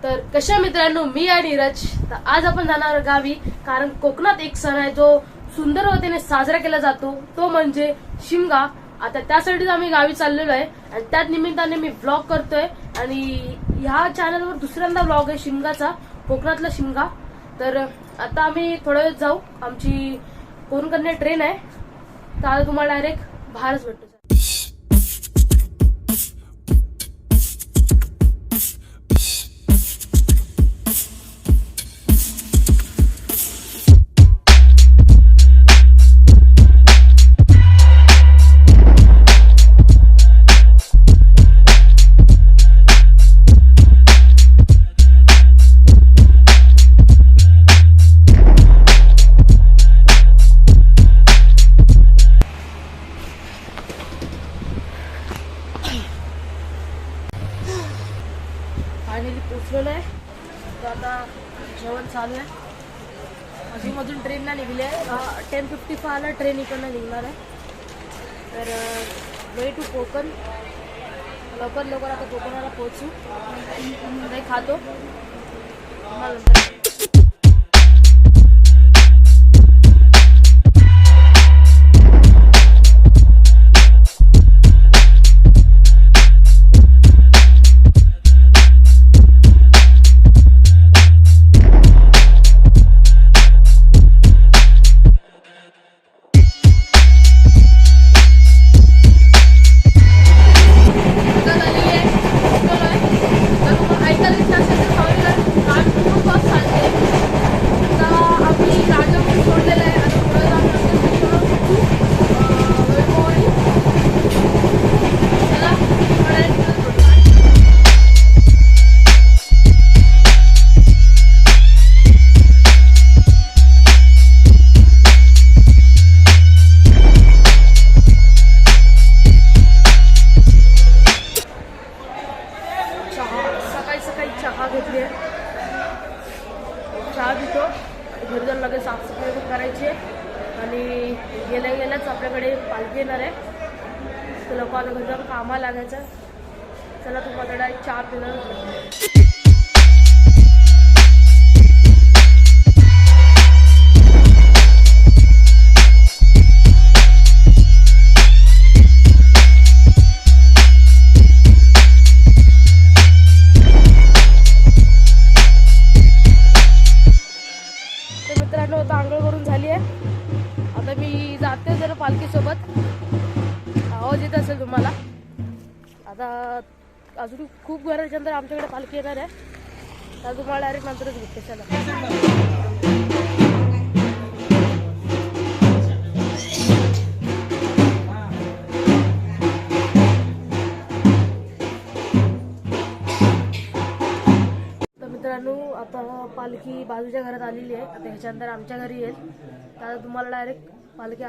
तर कशा मित्रांनो, मी आहे नीरज. तर आज आपण जाणार गावी, कारण कोकणात एक सण आहे जो सुंदर वतीने साजरा केला जातो, तो म्हणजे शिमगा. आता त्यासाठीच आम्ही गावी चाललेलो आहे आणि त्याच निमित्ताने मी व्लॉग करतोय. आणि ह्या चॅनलवर दुसऱ्यांदा व्लॉग आहे शिमगाचा, कोकणातला शिमगा. तर आता आम्ही थोड्या वेळ जाऊ. आमची कोकण ट्रेन आहे, तर आता तुम्हाला डायरेक्ट बाहेरच भेटतो. फायनली पोचलेलो आहे. तर आता जेवण चालू आहे. अजूनमधून ट्रेनला निघले आहे. 10:55ला ट्रेन इकडनं निघणार आहे. तर वे टू कोकण. लवकर आता कोकणाला पोहोचू. काही खातो नंतर. सकाळी चहा घेतली आहे. चहा पितो. घरी जाऊन लगेच साफसफाई पण करायची आहे. आणि गेल्याच आपल्याकडे पालखी येणार आहे. तर लोकांना घरी जाऊन कामाला लागायचं. चला तुम्हाला चहा पिणार. मित्रांनो, आता आंघोळ करून झाली आहे. आता मी जाते जरा पालखीसोबत. आवाज येत असेल तुम्हाला. आता अजून खूप घराच्या नंतर आमच्याकडे पालखी येणार आहे. तर तुम्हाला डायरेक्ट नंतरच भेटते. चला. मित्रांनो, आता पालखी बाजूच्या घरात आलेली आहे. आता ह्याच्यानंतर आमच्या घरी येईल. तर तुम्हाला डायरेक्ट पालखी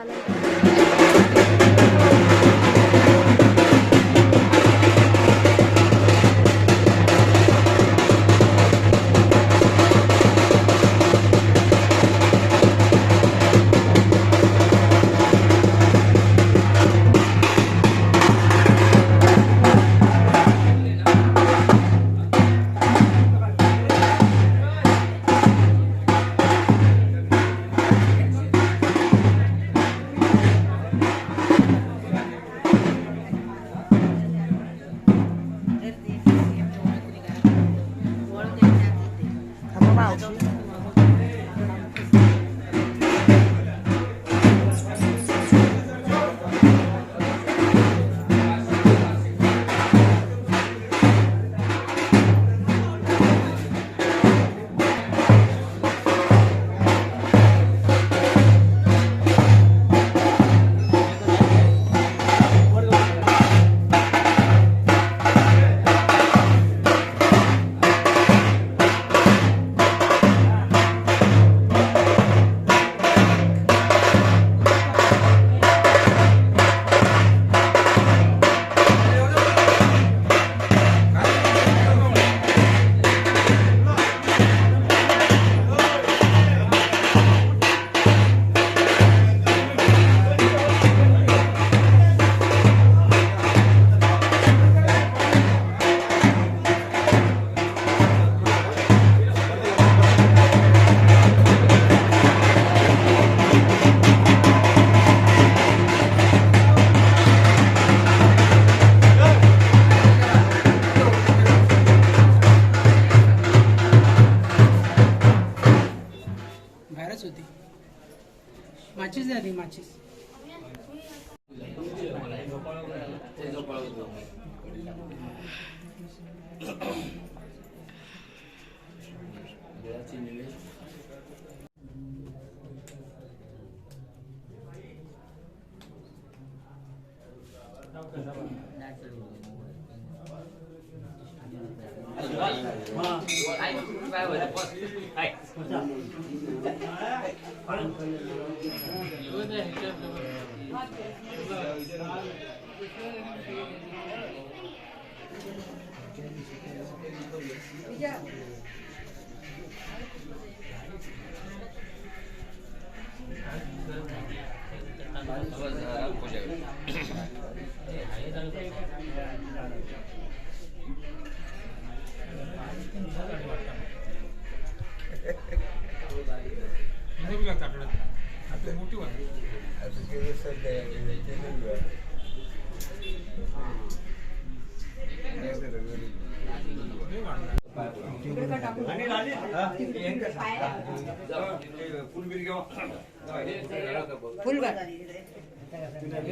झाली माचीस.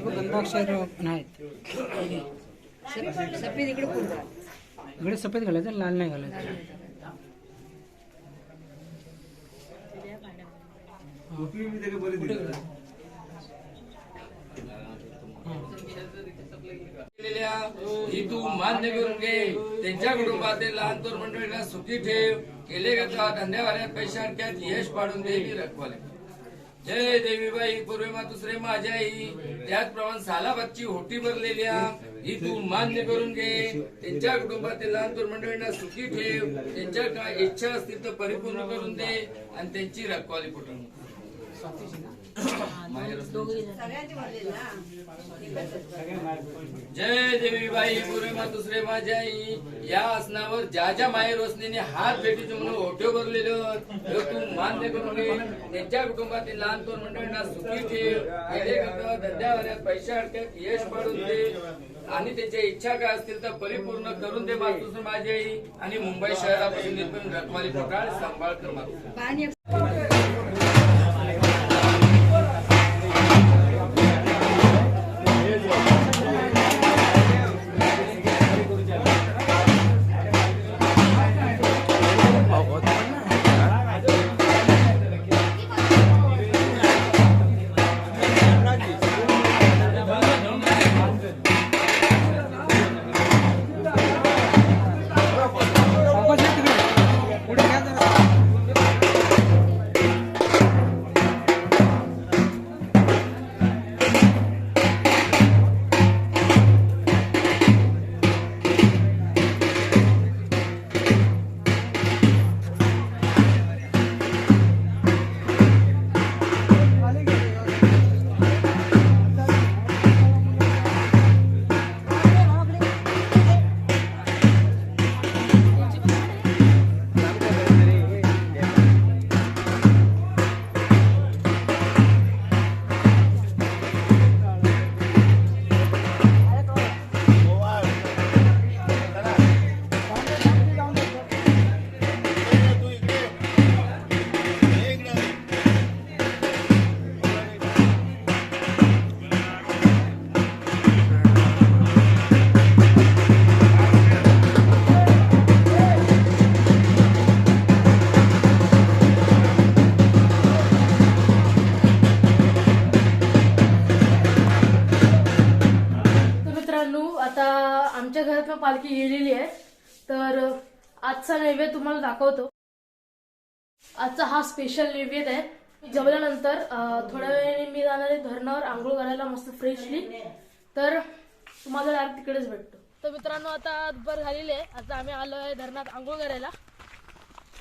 गंधाक्षर नाहीत. सफेद इकडे फुल इकडे सफेद घालायचं, लाल नाही घालायचं. तू मान्य करून घे. त्यांच्या कुटुंबातील लहान तरुण मंडळींना सुखी ठेव. केले गता धंद्यावाऱ्यात पैशा अडक्यात यश पाडून देवी रखवाले. जय देवीबाई पूर्वे मातुश्रे माझ्या आई. त्याचप्रमाणे सालाबादची होटी भरलेल्या ही तू मान्य करून घे. त्यांच्या कुटुंबातील लहान तरुण मंडळींना सुखी ठेव. त्यांच्या काय इच्छा असतील तर परिपूर्ण करून दे आणि त्यांची रखवाली कुटुंब. जय देवीबाई पूर्वे मातुश्रे माझ्या आई. या आसनावर ज्या ज्या माहेर वसनीने हात भेटीचे म्हणून ओठे भरलेले तू मान्य करून घे. त्यांच्या कुटुंबातील लहान तरुण मंडळींना सुखी ठेव. धंद्यावाऱ्यात पैशा अडक्यात यश पाडून दे आणि त्यांच्या इच्छा काय असतील तर परिपूर्ण करून दे मातुश्री माझी आई. आणि मुंबई शहरापासून रखवाली पोटाळ सांभाळ कर मातुश्री. आमच्या घरात पालखी गेलेली आहे, तर आजचा नैवेद्य तुम्हाला दाखवतो. आजचा हा स्पेशल नैवेद्य आहे. जेवल्यानंतर थोड्या वेळाने मी जाणार आहे धरणावर आंघोळ करायला मस्त फ्रेशली, तर तुम्हाला डायरेक्ट तिकडेच भेटतो. तर मित्रांनो आता दुपार झालेली आहे, आता आम्ही आलो आहे धरणात आंघोळ करायला.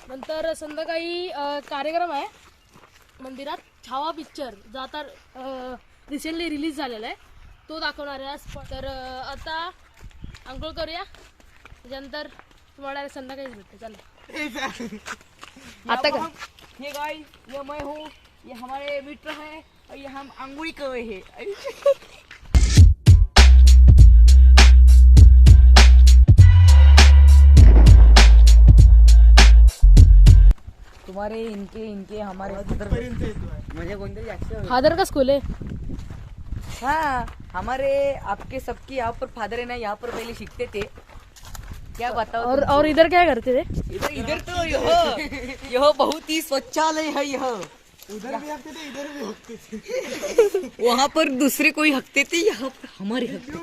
नंतर संध्याकाळी कार्यक्रम आहे मंदिरात, छावा पिक्चर जो आता रिसेंटली रिलीज झालेला आहे तो दाखवणार आहे आज. तर आता आंघोळ करूया, त्याच्यानंतर तुम्हाला संध्याकाळीच भेटतो. चला आता का ये गाइस, ये मैं हूँ, ये हमारे मित्र हैं और ये हम अंगुली कर रहे हैं. तो तुम्हारे इनके इनके हमारे म्हणजे कोणतरी जास्त फादर का स्कूल है? हाँ हमारे आपके सबके यहाँ पर फादर है ना, यहाँ पर पहले सीखते थे। क्या बताओ और इधर क्या करते थे? इधर इधर तो यह बहुत ही शौचालय है। यह उधर भी हकते थे, इधर भी हकते थे। वहाँ पर दूसरे कोई हकते थे, यहाँ पर हमारे हकते।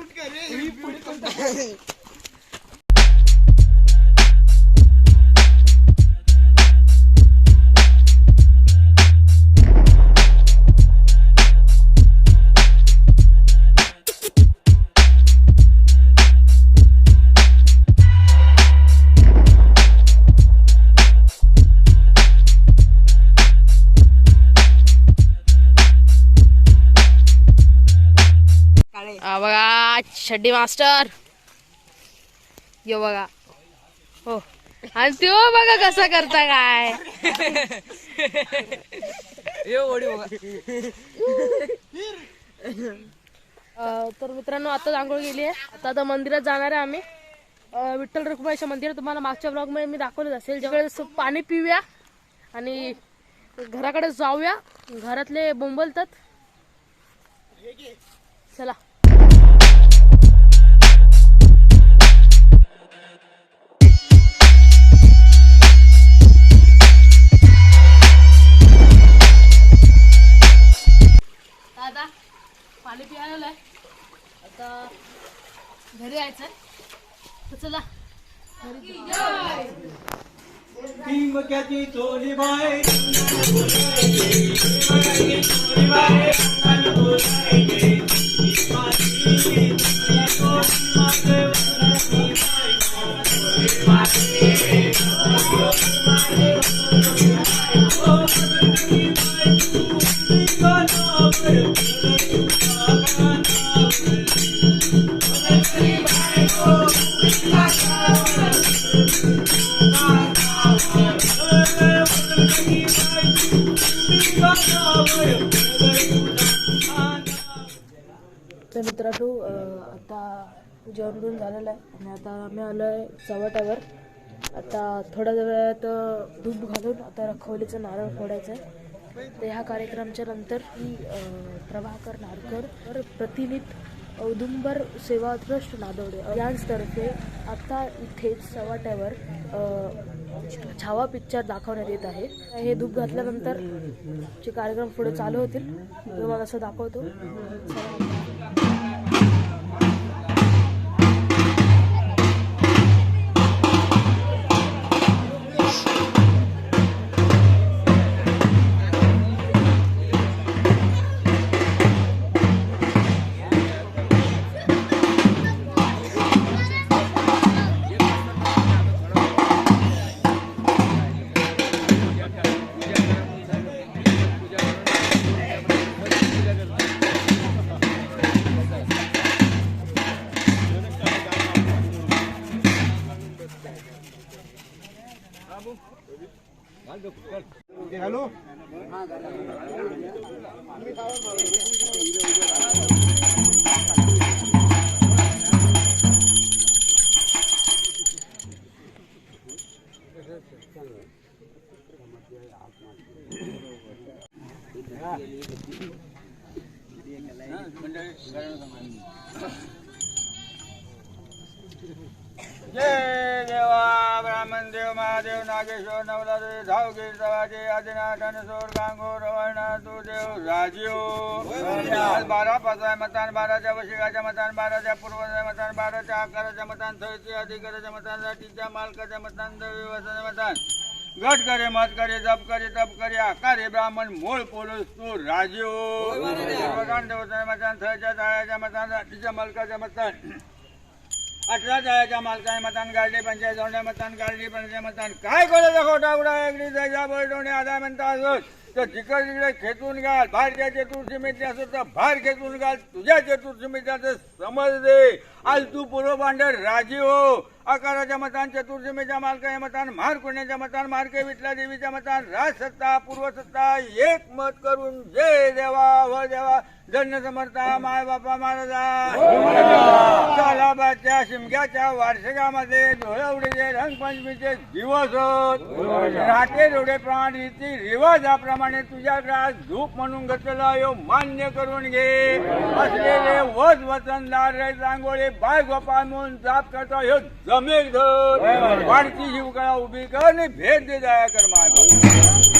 बघा छड्डी मास्टर, यो बघा हो, आणि तो बघा कसा करता काय. तर मित्रांनो आता आंघोळ गेली आहे. आता मंदिरात जाणार आहे आम्ही. विठ्ठल रखुमाईच्या मंदिर तुम्हाला मागच्या ब्लॉग मध्ये मी दाखवलं असेल. ज्यावेळेस पाणी पिऊया आणि घराकडे जाऊया. घरातले बोंबलतात. चला. आता पाणी पियाला आता घरी यायचंय. तर चला घरी. तर मित्रांनो आता जेवण बिवून झालेलं आहे आणि आता आम्ही आलो आहे चव्हाट्यावर. आता थोड्या वेळात धूप घालून आता रखवलीचं नारळ फोडायचं आहे. तर ह्या कार्यक्रमाच्या नंतर ही प्रभाकर नारकर प्रतिनिध औदुंबर सेवा ट्रस्ट नादवडे यांतर्फे आता इथेच चव्हाट्यावर छावा पिक्चर दाखवण्यात येत आहे. हे धूप घातल्यानंतर जे कार्यक्रम पुढे चालू होतील तुम्हाला असं दाखवतो. हॅलो जय देवा ब्राह्मण देव महादेव नागेश्वर नवलादेव धावगीर सवाजे आदिनाथ अनसोर गांगोर रवळना तू देव राजीव. आज 12 पाचाय मतान 12च्या वशिकाच्या मतान 12च्या पूर्वच्या मतान 12च्या आकाराच्या मतान 30 अधिकाराच्या मतान जातीच्या मालकाच्या मतान व्यवसायाच्या मतान गट करे मत करे जप करे तप करे आकारे ब्राह्मण मूळ पोलूस तू राजीव. सर्वकांड देवताच्या मतान 30च्या जाळ्याच्या मतान जातीच्या मालकाच्या मतान 18 जाळ्याच्या मालकाने मतान गाडली 45 जोड्या मतान गाडली 50 मतान काय करायचं खोटा उडा एगडी जायचा बैठवणे आधार म्हणता असोत तर तिकडे तिकडे खेचून घाल. भारतीय चतुर्थीमिती असो तर भार खेचून घाल. तुझ्या चतुर्थीमितीचं समज दे. आज तू पूर्व भांडर राजी हो आकाराच्या मतान चतुर्जमेच्या मालका मतान मारकुण्याच्या मतान मार्के विठला देवीच्या मतान राजसत्ता पूर्वसत्ता एक मत करून जय देवा व देवा धन्य समर्था माय बापा महाराजा सालाबादच्या शिमग्याच्या वार्षिकामध्ये धुळवडीचे रंगपंचमीचे दिवस होत राहते एवढे प्राण रीती रिवाजाप्रमाणे तुझ्याकडे आज धूप म्हणून घेतलेला यो मान्य करून घे असलेले वज वचनदार रे रांगोळी बाय गोपाळ म्हणून जाप करता ह्यो जमेक धर वाढती शिवकळा उभी कर आणि भेट दे दया कर माय बाबा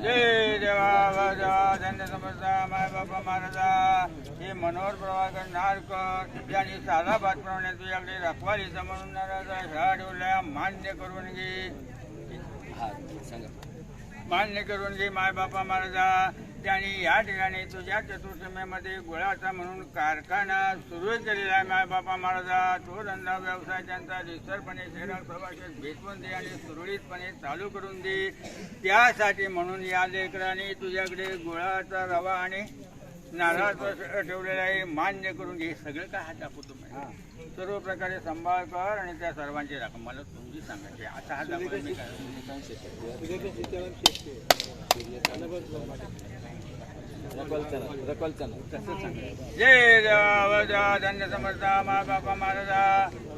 जय देवा देवा धन्य समर्था माय बापा महाराजा हे मनोहर प्रभाकर नारकर यांनी साधा बातप्रमाणे तुझ्याकडे रखवालीचा म्हणून नाराजा ह्या ठेवल्या मान्य करून घे माय बापा महाराजा त्यांनी या ठिकाणी तुझ्या चतुर्थीमेमध्ये गुळाचा म्हणून कारखाना सुरू केलेला आहे माय बापा महाराजा तो धंदा व्यवसाय त्यांचा निसरपणे शहरात प्रवासात भेटवून दे आणि सुरळीतपणे चालू करून दे त्यासाठी म्हणून या लेकरांनी तुझ्याकडे गुळाचा रवा आणि नारळाचा ठेवलेला आहे मान्य करून घे सगळं काय हा कुटुंब आहे सर्व प्रकारे सांभाळ कर आणि त्या सर्वांची रक्कम मला तुमची सांगायची आता हा दाखवला मी जय देवा धन्य समर्था मा बापा महाराजा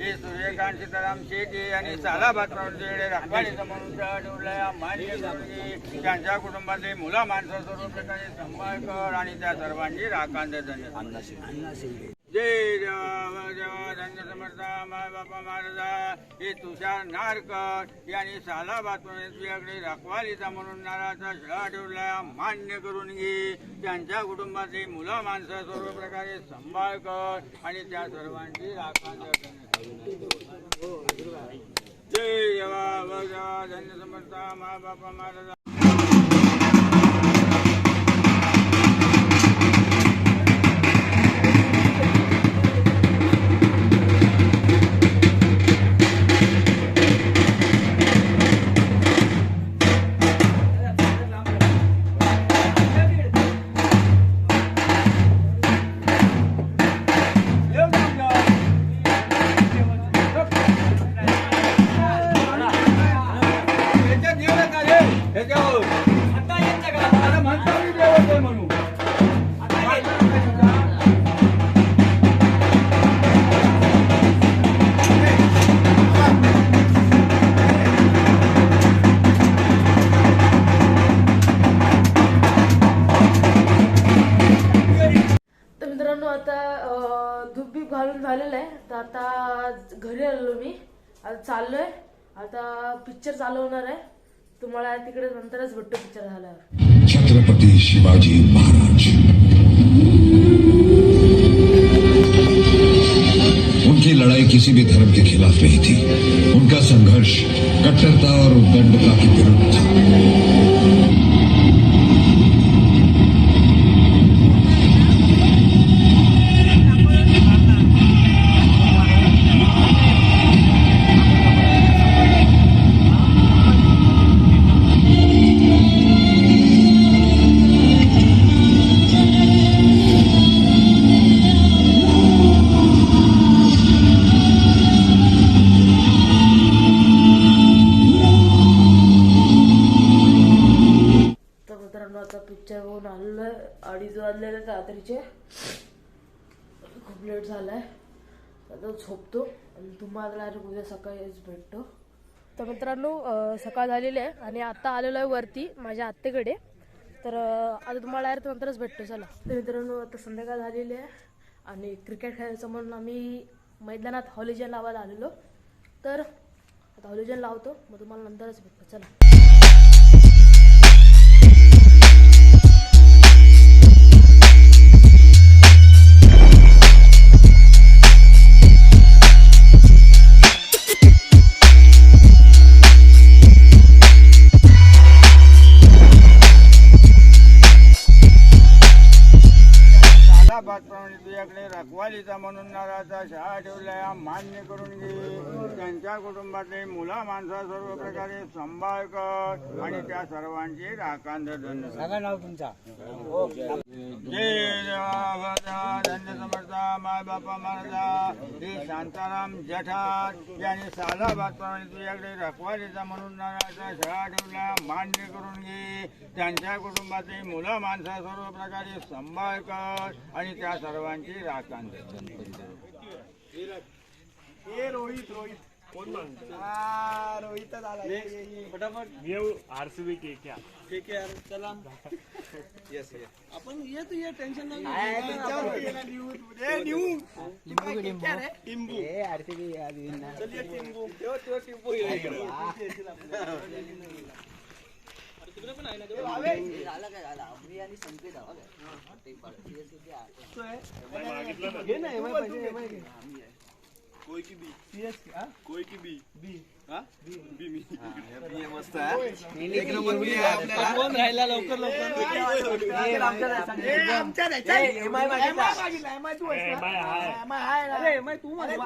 हे सूर्यकांत सीताराम शेती आणि साला भातरावचे राखवालीचं म्हणून ठेवल्या मान्य करून त्यांच्या कुटुंबातले मुला माणसं सर्व प्रकारे सांभाळ कर आणि त्या सर्वांची राखांद धन्य जय देवा धन्य समर्था माय बापा महाराजा हे तुषार नारकर यांनी साला बातमी तुझ्याकडे रखवालीचा म्हणून नाराचा शिळा ठेवला मान्य करून घे त्यांच्या कुटुंबातली मुलं माणसं सर्व प्रकारे सांभाळ कर आणि त्या सर्वांची राखण जय देवा धन्य समर्था माय बापा महाराजा धूप बीप घालून झालेलं आहे तर आता घरी आलो मी आता चाललोय आता पिक्चर चालू होणार आहे तुम्हाला तिकडे नंतरच भेटतो पिक्चर झाल्यावर छत्रपति शिवाजी महाराज उनकी लड़ाई किसी भी धर्म के खिलाफ नहीं थी उनका संघर्ष कट्टरता और उद्दंडता के विरुद्ध था पिक्चर बघून आलेलो आहे 2:30 वाजलेले रात्रीचे खूप लेट झालाय आता झोपतो आणि तुम्हाला उद्या सकाळीच भेटतो तर मित्रांनो सकाळ झालेली आहे आणि आता आलेलो आहे वरती माझ्या आत्तेकडे तर आता तुम्हाला डायरेक्ट नंतरच भेटतो. चला तर मित्रांनो, आता संध्याकाळ झालेली आहे आणि क्रिकेट खेळायचं म्हणून आम्ही मैदानात हॉलिजन लावायला आलेलो. तर आता हॉलिजन लावतो, मग तुम्हाला नंतरच भेटतो. चला. भातप्रमाणे तुझ्याकडे रखवालीचा म्हणून नाराचा शाळा ठेवल्या मान्य करून घे. त्यांच्या कुटुंबातले मुला माणसा सर्व प्रकारे सांभाळ कर आणि त्या सर्वांची राखांद धन्य सांगा नाव तुमचा. जय देवा धन्य समर्था माय बापा महाराजा हे शांताराम जठार यांनी साधा भातप्रमाणे तुझ्याकडे रखवालीचा म्हणून नाराचा शाळा ठेवल्या मान्य करून घे. त्यांच्या कुटुंबातले मुलं माणसा सर्व प्रकारे सांभाळ कर आणि त्या सर्वांची राखण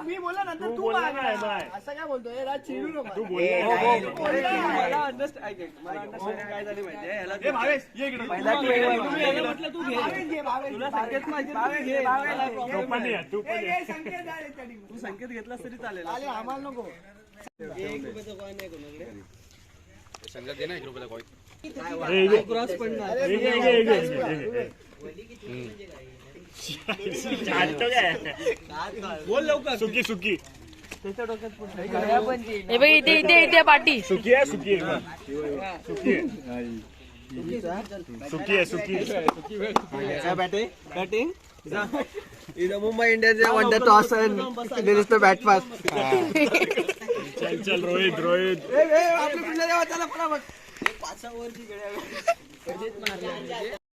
मी बोला नंतर तू असं काय बोलतोय राज चिडू नको. काय झाली माहितीये तू संकेत घेतलास तरी चालेल. आम्हाला नको. बोल लवकर. सुकी सुकी त्याच्या डोक्यात हे बघ, इथे इथे इथे पाठी सुकी आहे सुकी सुकी सुकी सुकी batting Mumbai Indians one the toss there is the bat fast. चल चल रोहित रोहित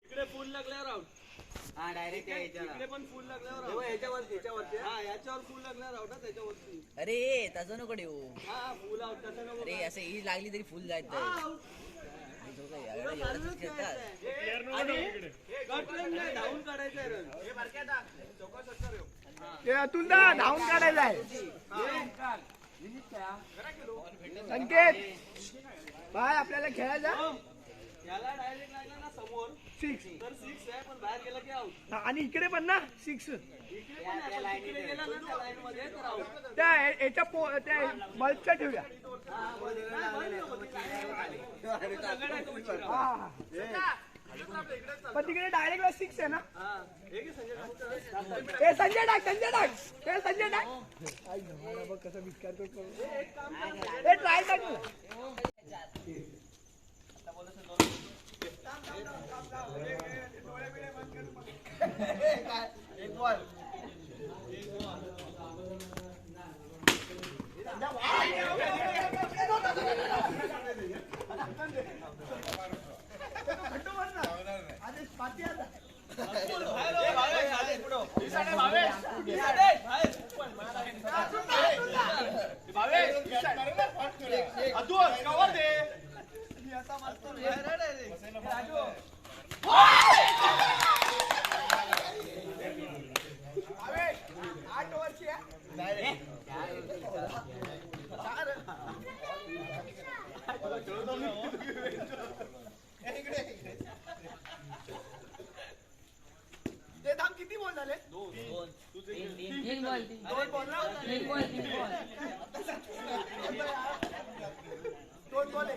इकडे फुल लागल्यावर आउट. इकडे पण फुल लागल्यावर याच्यावर फुल लागल्यावर आउट. त्याच्यावरती अरे तसं नको देऊ. हा फुल आउट. अरे असं ही लागली तरी फुल जायचं. धावून काढायचं रन. अतुल दा धावून काढायला आहे. संकेत बाय आपल्याला खेळायचं. याला डायरेक्ट लागला ना समोर 6 तर 6 आहे, पण बाहेर गेला की आउट. आणि इकडे पण ना 6 इकडे पण आहे, पण इकडे गेला ना त्या लाईन मध्ये तर आउट. त्या याच्या त्या बल्बच्या ठेवूया. पण तिकडे डायरेक्ट 6 आहे ना. हे संजय टाक संजय टाक हे संजय टाक. कसं विस्कार हे ट्राय टाक. एक बॉल किती बॉल झाले? दोन बॉल ना. दोन बॉल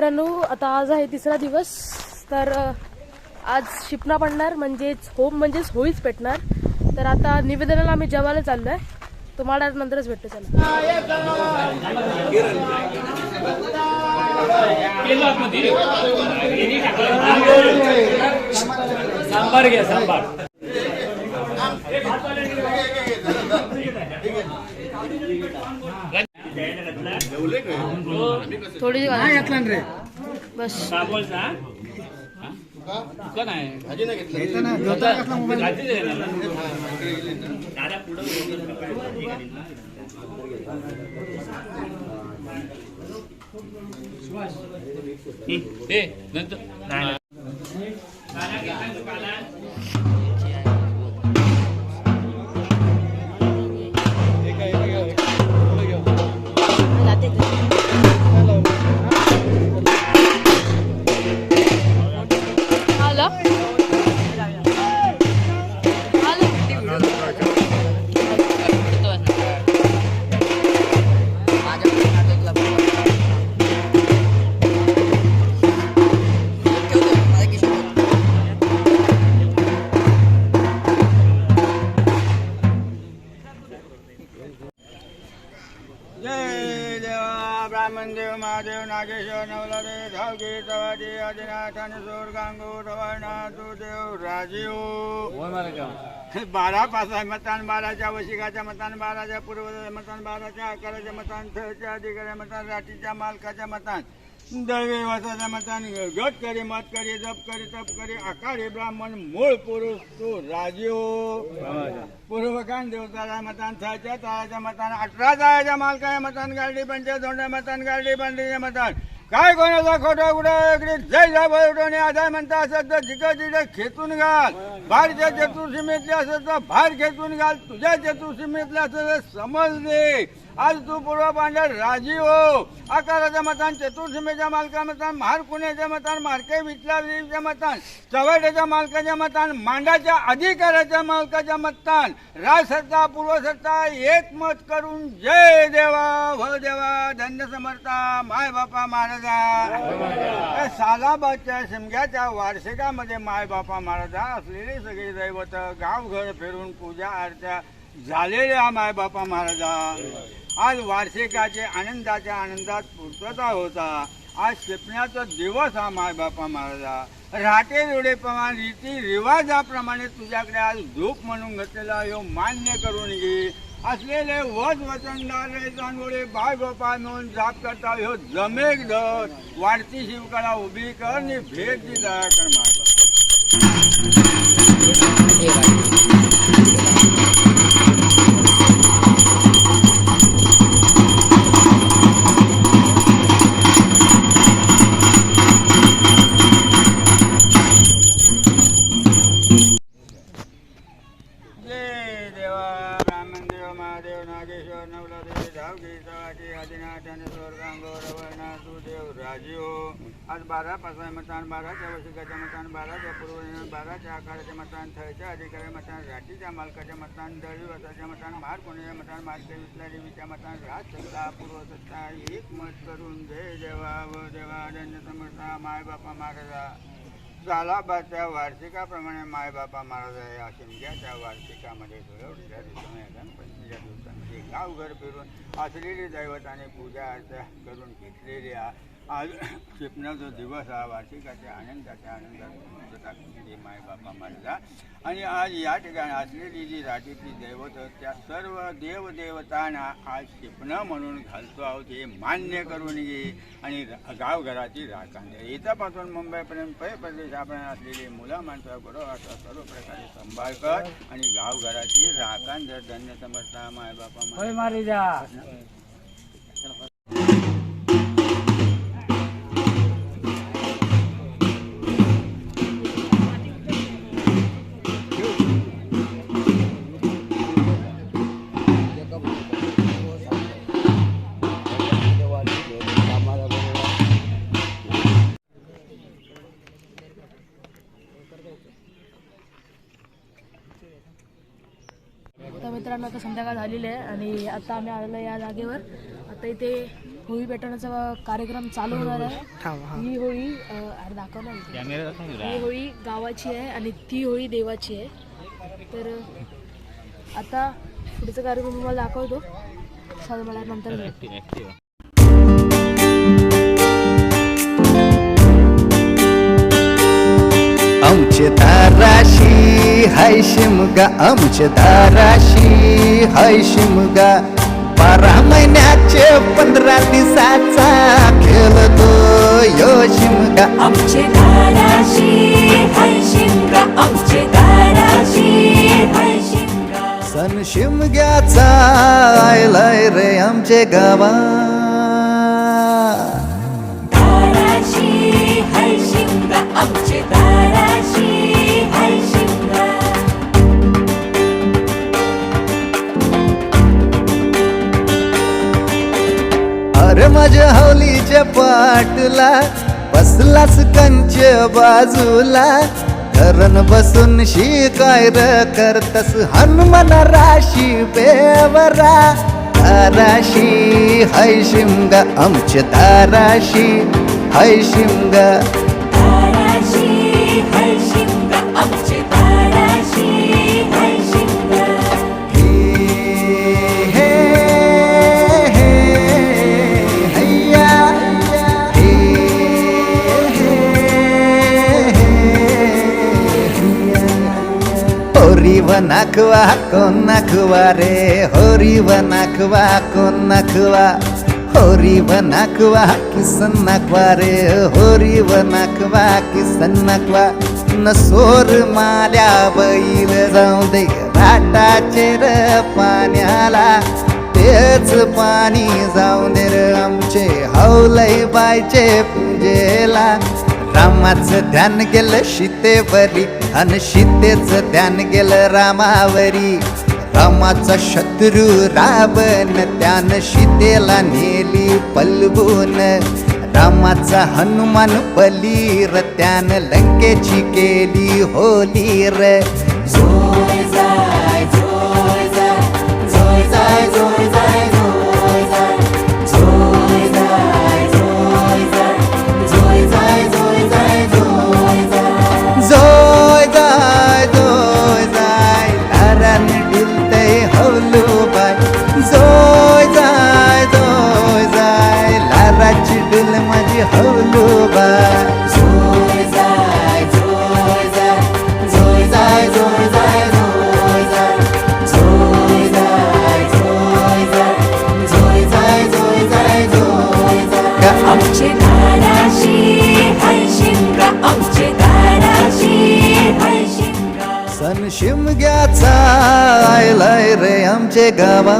मित्रांनो, आता आज आहे तिसरा दिवस. तर आज शिपना पडणार, म्हणजेच होम म्हणजेच होळीच पेटणार. तर आता निवेदनाला आम्ही जेवायला चाललोय. तुम्हाला नंतरच भेटतो. चला. सांबार घ्या, सांबार. थोडी रे बस. जय देवा ब्राह्मण देव महादेव नागेश्वर नवलादे धावगे तवाजे आदिनाथ आणि सोर गांगोर रवानाथ देव राजीव 12 पास आहे मतान, 12च्या वशिकाच्या मतान, 12च्या पूर्वच्या मतान, 12च्या आकाराच्या मतान, 6च्या अधिकाऱ्या मतान, राठीच्या मालकाच्या मतान, दैवी वसाच्या मतान, गट करी मत करी जप करी तप करी आकारी ब्राह्मण मूळ पुरुष तू राजीव पूर्वकान देवताच्या मतान, 6च्या ताळाच्या मतान, 18 ताळाच्या मालकाच्या मतान, गाडी पंचायत धोंड्या मतान, गाडी पंडितच्या मतान, काय कोणाचा खोटा उडा जय जा उडवणे आधार म्हणता असत तर जिकं तिथं खेचून घाल. बाहेरच्या चतुर्सीमेतले असत तर बाहेर खेचून घाल. तुझ्या चतुर्सीमेतले असत तर समज दे. आज तू पूर्व पांढर राजी हो. आकाराच्या मतान, चतुर्सीमेच्या मालका मतान, महार पुण्याच्या मतान, मार्के विटलाच्या मतान, चव्हाट्याच्या मालकाच्या मतान, मांडाच्या अधिकाराच्या मालकाच्या मतान, राजसत्ता पूर्वसत्ता एक मत करून जय देवा व देवा धन्य समर्था माय बापा महाराजा. सालाबादच्या शिमग्याच्या वार्षिकामध्ये माय बापा महाराजा असलेले सगळे दैवत गावघर फिरून पूजा आरत्या झालेल्या माय बापा महाराजा. आज वार्षिकाचे आनंदाच्या आनंदात पूर्तता होता. आज शिपण्याचा दिवस हा माय बापा महाराजा. राटे जोडे प्रमाण रीती रिवाजाप्रमाणे तुझ्याकडे आज धूप म्हणून घातलेला ह्यो मान्य करून घे. असलेले वज वचनदार चांगोळे बाय बापा म्हणून जाप करता ह्यो जमेक धर. वाढती शिवकला उभी कर आणि भेट दी दया कर माझा. जय देवा ब्राह्मण देव महादेव नागेश्वर नवलादेव धावगे तवाचे आदिनाथ आणि स्वर्गांगो रवळनाथ देव राजीव. आज 12 पासाय मतान, 12च्या वशिकाच्या मतान, 12च्या पूर्व, 12च्या आकाराच्या मतान, 6च्या अधिकाऱ्या मतान, राठीच्या मालकाच्या मतान, दळवी वसाच्या मतान, महार पुण्याच्या मतान, मार्के विटला देवीच्या मतान, राजसत्ता पूर्वसत्ता एक मत करून जय देवा व देवा धन्य समर्था माय बापा महाराजा. सालाबादच्या वार्षिकाप्रमाणे माय बापा महाराज या शिमग्याच्या वार्षिकामध्ये सुरवडीच्या दिवसाने गणपतीच्या दिवसामध्ये गावघर फिरून असलेली दैवताने पूजा अर्चा करून घेतलेली आज शिपण्याचा दिवस हा वार्षिकाच्या आनंदात म्हणजे माय बापा महाराजा. आणि आज या ठिकाणी असलेली जी राठीची दैवत त्या सर्व देवदेवतांना आज शिपणं म्हणून घालतो आहोत हे मान्य करून घे. आणि गावघराची राखण द्या. इथपासून मुंबईपर्यंत प्रदेश आपण असलेली मुलं माणसं बरोबर असा सर्व प्रकारे सांभाळ कर आणि गावघराची राखण जर धन्य समर्था माय बापा महाराजा. तर मित्रांनो, आता संध्याकाळ झालेली आहे आणि आता आम्ही आलेलो या जागेवर. आता इथे होळी पेटवण्याचा कार्यक्रम चालू होणार आहे. थांब हा. ही होळी अरे दाखवणार ही होळी गावाची आहे आणि ती होळी देवाची आहे. तर आता पुढचा कार्यक्रम तुम्हाला दाखवतो. चालेल, मला नंतर भेटू. आमचे दाराशी हाय शिमगा, आमचे दाराशी हाय शिमगा, 12 महिन्याचे 15 दिवसाचा खेळतो यो शिमगा. आमचे दाराशी हाय शिमगा, आमचे दाराशी हाय शिमगा. सण शिमग्याचा आयलाय रे आमचे गावा. दाराशी हाय शिमगा, आमचे दाराशी हाय शिमगा. अरे माझ्या हौलीच्या पाटला बसलास कंच बाजूला, धरण बसून शिकाय र करतस हनुमान राशी बेवरा. दाराशी हाय शिमगा, आमच्या दाराशी हाय शिमगा. दाराशी हाय शिमगा, आमचे दाराशी हाय शिमगा. हे हे हैया हे होरी व नाखवा कोण नाखवा रे, होरी व नाखवा कोण नाखवा, होरी व नाखवा किसन नाखवा रे, होरी व नाखवा किसन नाखवा. नसोर माल्या बैल जाऊ दे घाटाचे र पाण्याला, तेच पाणी जाऊ दे र आमचे हौलई बायचे पूजेला. रामाचं ध्यान गेलं सीतेवरी आणि सीतेचं ध्यान गेलं रामावरी. रामाचा शत्रू रावण त्यानं सीतेला नेली पलवून. रामाचा हनुमान बली र त्यानं लंकेची केली होली र. जोय जाय जोय जाय जोय जाय जोय जाय जोय जाय जोय जाय जोय जाय जोय जाय जोय जाय जोय जाय. जोय जाय जोय जाय तारण डुलते हौलूबाई. जोय जाय जोय जाय लाराची डुल माझी हौलूबाई. जोय जाय जोय जाय जोय जाय जोय जाय जोय जाय जोय जाय जोय जाय जोय जाय जोय जाय जोय जाय. आमचे दाराशी हाय शिमगा, आमचे दाराशी हाय शिमगा. सण शिमग्याचा आयलाय रे आमचे गावा.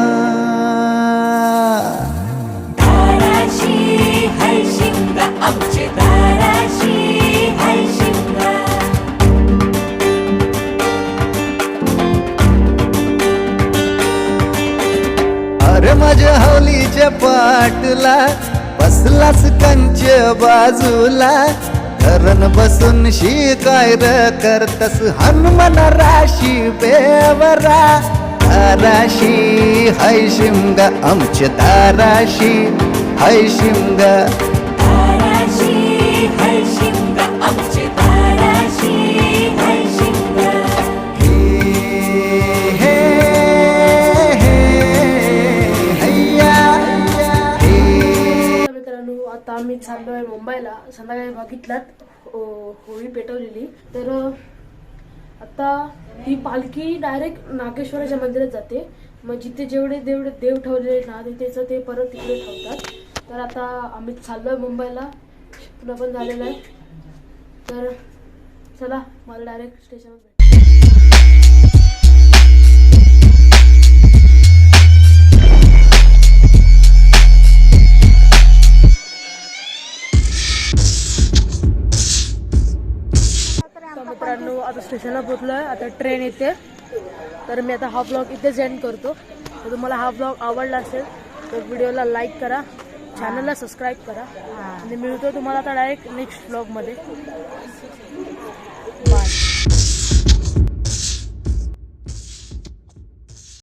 दाराशी हाय शिमगा, आमचे दाराशी हाय शिमगा. अरे माझ्या हौलीच्या पाटला बसलास कंच बाजूला, धरण बसून शिकाय र करतस हनुमान राशी बेवरा. दाराशी हाय शिमगा, आमच्या दाराशी हाय शिमगा. दाराशी हाय शिमगा, आमचे दाराशी हाय शिमगा. हे हैया हे. मित्रांनो, आता आम्ही चाललोय मुंबईला. संध्याकाळी बघितलात होळी पेटवलेली. तर आता ही पालखी डायरेक्ट नागेश्वराच्या मंदिरात जाते. मग जिथे जेवढे देव ठेवलेले ना तिथेच ते परत तिकडे ठेवतात. तर आता आम्ही चाललोय मुंबईला. पुन्हा पण झालेलं आहे. तर चला, मला डायरेक्ट स्टेशनवर भेट. मित्रांनो, आता स्टेशनला पोहोचलोय. आता ट्रेन येते. तर मी आता हा ब्लॉग इथेच एंड करतो. तर तुम्हाला हा ब्लॉग आवडला असेल तर व्हिडिओला लाईक करा, चॅनलला सबस्क्राईब करा आणि मिळतो तुम्हाला आता डायरेक्ट नेक्स्ट ब्लॉगमध्ये. बाय.